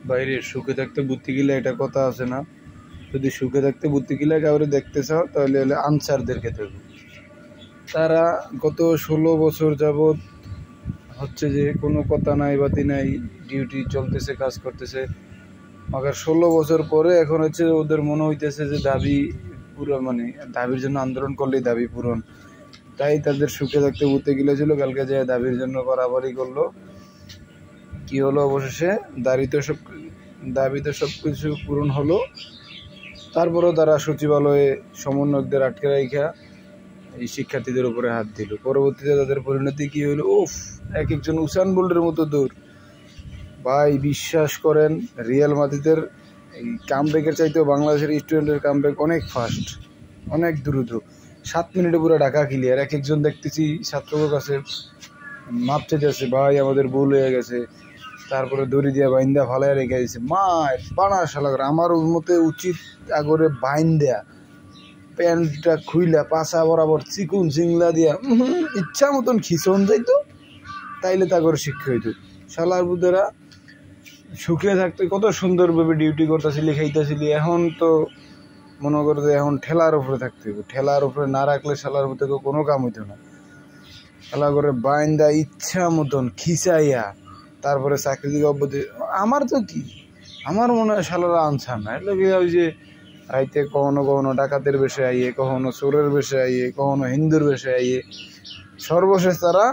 বাইরে সুখে থাকতে বুদ্ধি গিলা এটা কথা আছে না, যদি সুখে থাকতে বুদ্ধি গিলা কাউরে দেখতে চাও তাহলে আনসারদেরকে দেখো। তারা গত 16 বছর যাবৎ হচ্ছে যে কোনো কথা নাই বাতি নাই, ডিউটি চলতেছে, কাজ করতেছে, মাগার 16 বছর পরে এখন হচ্ছে ওদের মনে হইতেছে যে দাবি পুরো, মানে দাবির জন্য আন্দোলন করলেই দাবি পূরণ। তাই তাদের সুখে থাকতে বুঝতে গিলেছিল, কালকে যে দাবির জন্য বাড়াবাড়ি করলো, কি হলো অবশেষে দাবি তো সব কিছু পূরণ হলো। তারপরেও তারা সচিবালয়ে সমন্বয়কদের আটকে রাখা এই শিক্ষার্থীদের উপরে হাত দিল। পরবর্তীতে তাদের পরিণতি কি হলো, উফ, এক একজন উসান বোল্টের মতো দৌড়। ভাই বিশ্বাস করেন, রিয়াল মাদ্রিদের এই কামব্যাকের চাইতেও বাংলাদেশের স্টুডেন্টের কামব্যাক অনেক ফাস্ট, অনেক দ্রুত। 7 মিনিটে পুরো ঢাকা ক্লিয়ার। এক একজন দেখতেছি ছাত্রদের কাছে মাপ চাইতেছে, ভাই আমাদের ভুল হয়ে গেছে, তারপরে দড়ি দিয়ে বাইন্দা ফালাই রেখে দিয়েছে। মায়ের পানা শালা করে আমার মতে উচিত আগরে বাইন দেয়া, প্যান্টটা খুইলা পাশা বরাবর চিকুন চিংলা দিয়া ইচ্ছা মতন খিচন যাইতো, তাইলে তা করে শিক্ষা হইতো। শালার বুধেরা সুখে থাকতে কত সুন্দরভাবে ডিউটি করতেছিলি, খাইতেছিলি, এখন তো মনে করতে এখন ঠেলার উপরে থাকতে হবে। ঠেলার উপরে না রাখলে শালার মধ্যে কোনো কাম হইতো না। খেলা করে বাইন্দা ইচ্ছা মতন খিচাইয়া তারপরে চাকরি দিকে অব্যাহতি। আমার তো কি, আমার মনে হয় শালারা আনসার না, এগুলো ওই যে রাইতে কখনো কখনো ডাকাতের বেশে আইয়ে, কখনো চোরের বেশে আইয়ে, কখনো হিন্দুর বেশে আইয়ে, সর্বশেষ তারা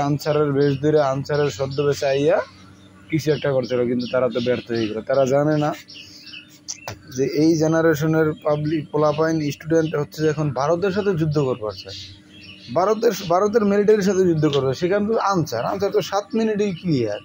আনসারের বেশ ধরে আনসারের সদ্য বেশে আইয়া কিছু একটা করছিল। কিন্তু তারা তো ব্যর্থ হয়ে গেল। তারা জানে না যে এই জেনারেশনের পাবলিক পোলাপাইন স্টুডেন্ট হচ্ছে এখন ভারতের সাথে যুদ্ধ করবার চায়, ভারতের মিলিটারির সাথে যুদ্ধ করবে। সেখানে তো আনসার তো 7 মিনিটেই ক্লিয়ার।